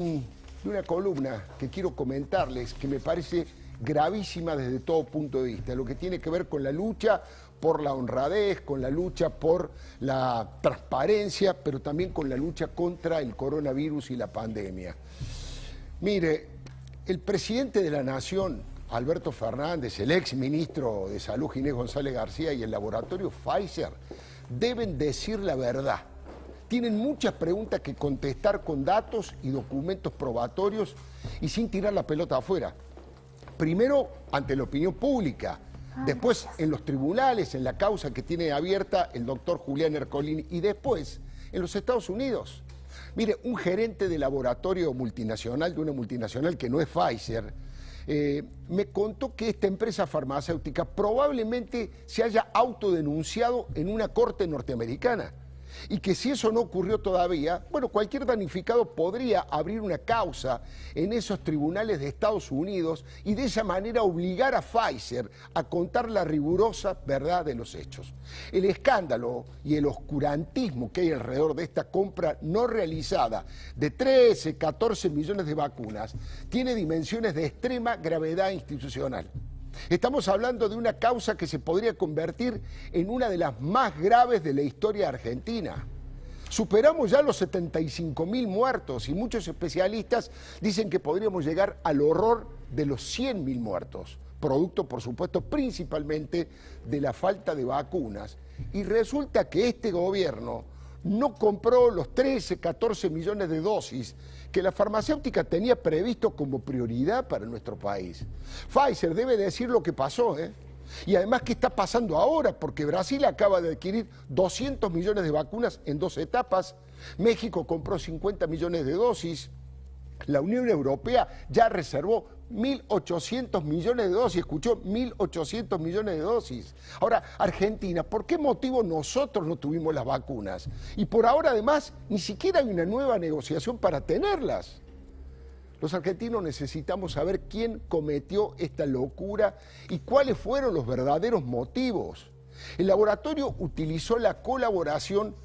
de una columna que quiero comentarles que me parece gravísima desde todo punto de vista, lo que tiene que ver con la lucha por la honradez, con la lucha por la transparencia, pero también con la lucha contra el coronavirus y la pandemia. Mire, el presidente de la Nación, Alberto Fernández, el ex ministro de Salud, Ginés González García, y el laboratorio Pfizer deben decir la verdad. Tienen muchas preguntas que contestar con datos y documentos probatorios y sin tirar la pelota afuera. Primero, ante la opinión pública, después en los tribunales, en la causa que tiene abierta el doctor Julián Ercolini, y después en los Estados Unidos. Mire, un gerente de laboratorio multinacional, de una multinacional que no es Pfizer, me contó que esta empresa farmacéutica probablemente se haya autodenunciado en una corte norteamericana. Y que si eso no ocurrió todavía, bueno, cualquier damnificado podría abrir una causa en esos tribunales de Estados Unidos y de esa manera obligar a Pfizer a contar la rigurosa verdad de los hechos. El escándalo y el oscurantismo que hay alrededor de esta compra no realizada de 13, 14 millones de vacunas tiene dimensiones de extrema gravedad institucional. Estamos hablando de una causa que se podría convertir en una de las más graves de la historia argentina. Superamos ya los 75.000 muertos y muchos especialistas dicen que podríamos llegar al horror de los 100.000 muertos, producto, por supuesto, principalmente de la falta de vacunas. Y resulta que este gobierno no compró los 13, 14 millones de dosis que la farmacéutica tenía previsto como prioridad para nuestro país. Pfizer debe decir lo que pasó, y además qué está pasando ahora, porque Brasil acaba de adquirir 200 millones de vacunas en 2 etapas, México compró 50 millones de dosis, la Unión Europea ya reservó 1.800 millones de dosis, escuchó, 1.800 millones de dosis. Ahora, Argentina, ¿por qué motivo nosotros no tuvimos las vacunas? Y por ahora, además, ni siquiera hay una nueva negociación para tenerlas. Los argentinos necesitamos saber quién cometió esta locura y cuáles fueron los verdaderos motivos. El laboratorio utilizó la colaboración,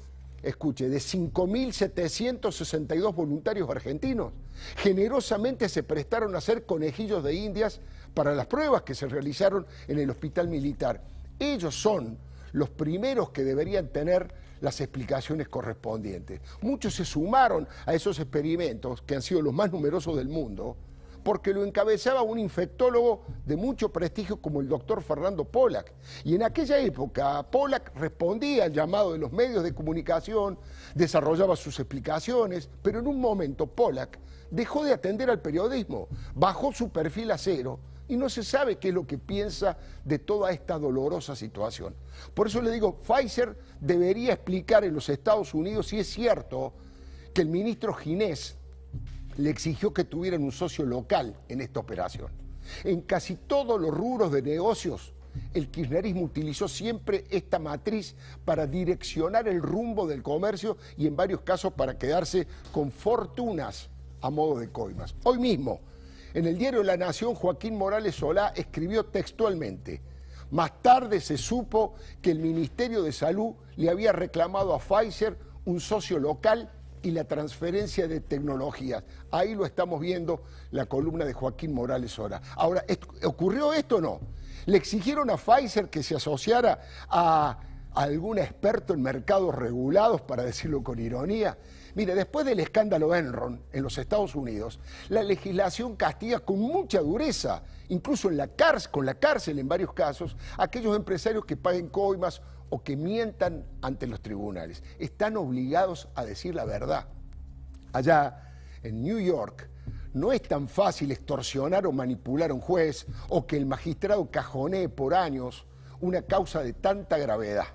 escuche, de 5.762 voluntarios argentinos. Generosamente se prestaron a hacer conejillos de indias para las pruebas que se realizaron en el hospital militar. Ellos son los primeros que deberían tener las explicaciones correspondientes. Muchos se sumaron a esos experimentos, que han sido los más numerosos del mundo, porque lo encabezaba un infectólogo de mucho prestigio como el doctor Fernando Pollack. Y en aquella época Pollack respondía al llamado de los medios de comunicación, desarrollaba sus explicaciones, pero en un momento Pollack dejó de atender al periodismo, bajó su perfil a cero y no se sabe qué es lo que piensa de toda esta dolorosa situación. Por eso le digo, Pfizer debería explicar en los Estados Unidos si es cierto que el ministro Ginés le exigió que tuvieran un socio local en esta operación. En casi todos los rubros de negocios, el kirchnerismo utilizó siempre esta matriz para direccionar el rumbo del comercio y en varios casos para quedarse con fortunas a modo de coimas. Hoy mismo, en el diario La Nación, Joaquín Morales Solá escribió textualmente: más tarde se supo que el Ministerio de Salud le había reclamado a Pfizer un socio local y la transferencia de tecnologías. Ahí lo estamos viendo, la columna de Joaquín Morales Solá. Ahora, ¿ocurrió esto o no? ¿Le exigieron a Pfizer que se asociara a algún experto en mercados regulados, para decirlo con ironía? Mire, después del escándalo Enron en los Estados Unidos, la legislación castiga con mucha dureza, incluso con la cárcel en varios casos, a aquellos empresarios que paguen coimas o que mientan ante los tribunales. Están obligados a decir la verdad. Allá, en New York, no es tan fácil extorsionar o manipular a un juez o que el magistrado cajonee por años una causa de tanta gravedad.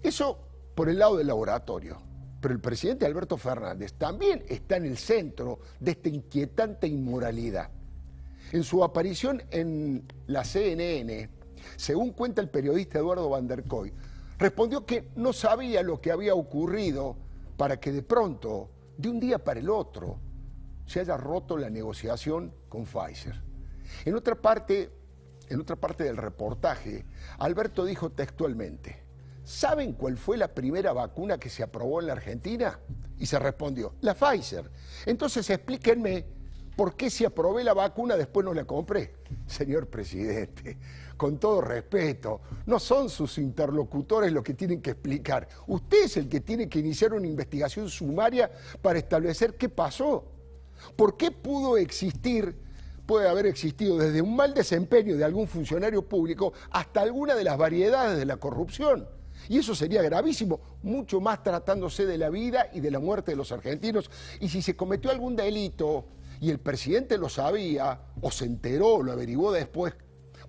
Eso por el lado del laboratorio. Pero el presidente Alberto Fernández también está en el centro de esta inquietante inmoralidad. En su aparición en la CNN, según cuenta el periodista Eduardo Van der Koy, respondió que no sabía lo que había ocurrido para que de pronto, de un día para el otro, se haya roto la negociación con Pfizer. En otra parte del reportaje, Alberto dijo textualmente: ¿saben cuál fue la primera vacuna que se aprobó en la Argentina? Y se respondió, la Pfizer. Entonces explíquenme, ¿por qué si aprobé la vacuna después no la compré? Señor presidente, con todo respeto, no son sus interlocutores los que tienen que explicar. Usted es el que tiene que iniciar una investigación sumaria para establecer qué pasó. ¿Por qué puede haber existido desde un mal desempeño de algún funcionario público hasta alguna de las variedades de la corrupción? Y eso sería gravísimo, mucho más tratándose de la vida y de la muerte de los argentinos. Y si se cometió algún delito y el presidente lo sabía, o se enteró, lo averiguó después,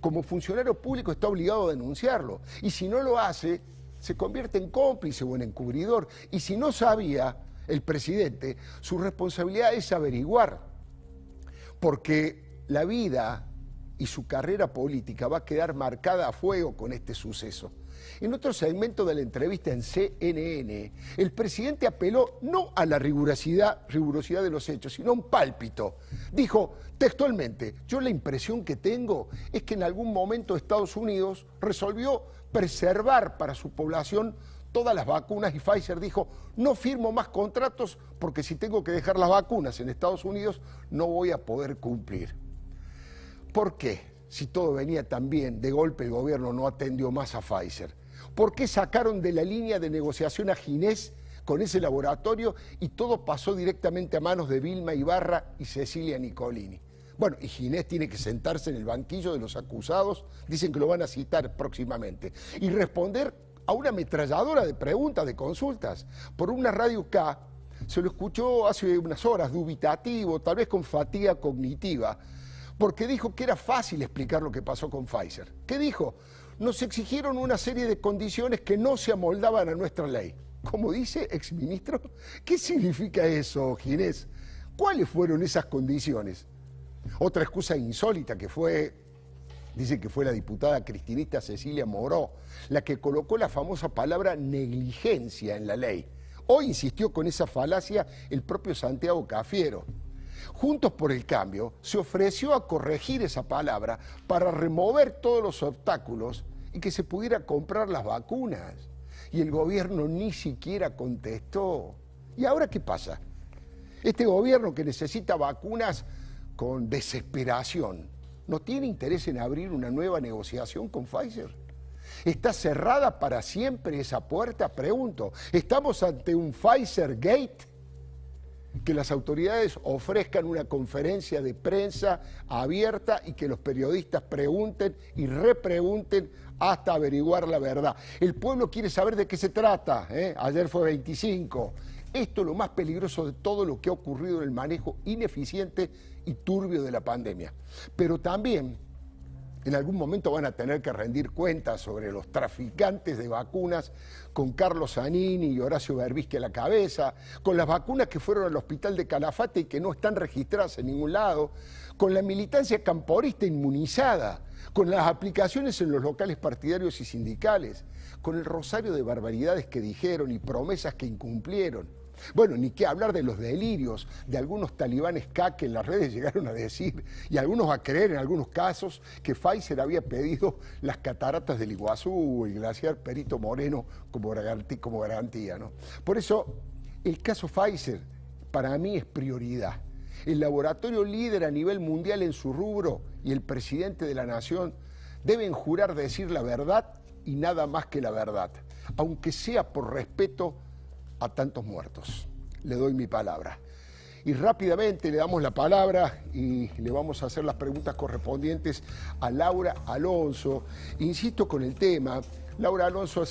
como funcionario público está obligado a denunciarlo. Y si no lo hace, se convierte en cómplice o en encubridor. Y si no sabía el presidente, su responsabilidad es averiguar, porque la vida y su carrera política va a quedar marcada a fuego con este suceso. En otro segmento de la entrevista en CNN, el presidente apeló no a la rigurosidad de los hechos, sino a un pálpito. Dijo textualmente, yo la impresión que tengo es que en algún momento Estados Unidos resolvió preservar para su población todas las vacunas y Pfizer dijo, no firmo más contratos porque si tengo que dejar las vacunas en Estados Unidos no voy a poder cumplir. ¿Por qué? Si todo venía tan bien, de golpe el gobierno no atendió más a Pfizer. ¿Por qué sacaron de la línea de negociación a Ginés con ese laboratorio y todo pasó directamente a manos de Vilma Ibarra y Cecilia Nicolini? Bueno, y Ginés tiene que sentarse en el banquillo de los acusados, dicen que lo van a citar próximamente, y responder a una ametralladora de preguntas, de consultas. Por una radio K, se lo escuchó hace unas horas, dubitativo, tal vez con fatiga cognitiva, porque dijo que era fácil explicar lo que pasó con Pfizer. ¿Qué dijo? Nos exigieron una serie de condiciones que no se amoldaban a nuestra ley. ¿Cómo dice, exministro? ¿Qué significa eso, Ginés? ¿Cuáles fueron esas condiciones? Otra excusa insólita dice que fue la diputada cristinista Cecilia Moró, la que colocó la famosa palabra negligencia en la ley. Hoy insistió con esa falacia el propio Santiago Cafiero. Juntos por el Cambio se ofreció a corregir esa palabra para remover todos los obstáculos y que se pudiera comprar las vacunas. Y el gobierno ni siquiera contestó. ¿Y ahora qué pasa? Este gobierno que necesita vacunas con desesperación, ¿no tiene interés en abrir una nueva negociación con Pfizer? ¿Está cerrada para siempre esa puerta? Pregunto, ¿estamos ante un Pfizer Gate? Que las autoridades ofrezcan una conferencia de prensa abierta y que los periodistas pregunten y repregunten hasta averiguar la verdad. El pueblo quiere saber de qué se trata, ¿eh? Ayer fue 25. Esto es lo más peligroso de todo lo que ha ocurrido en el manejo ineficiente y turbio de la pandemia. Pero también en algún momento van a tener que rendir cuentas sobre los traficantes de vacunas con Carlos Zanini y Horacio Berbisky a la cabeza, con las vacunas que fueron al hospital de Calafate y que no están registradas en ningún lado, con la militancia camporista inmunizada, con las aplicaciones en los locales partidarios y sindicales, con el rosario de barbaridades que dijeron y promesas que incumplieron. Bueno, ni qué hablar de los delirios de algunos talibanes K que en las redes llegaron a decir, y algunos a creer en algunos casos, que Pfizer había pedido las cataratas del Iguazú o el glaciar Perito Moreno como garantía, ¿no? Por eso, el caso Pfizer para mí es prioridad. El laboratorio líder a nivel mundial en su rubro y el presidente de la nación deben jurar decir la verdad y nada más que la verdad, aunque sea por respeto a tantos muertos. Le doy mi palabra. Y rápidamente le damos la palabra y le vamos a hacer las preguntas correspondientes a Laura Alonso. Insisto con el tema, Laura Alonso ha sido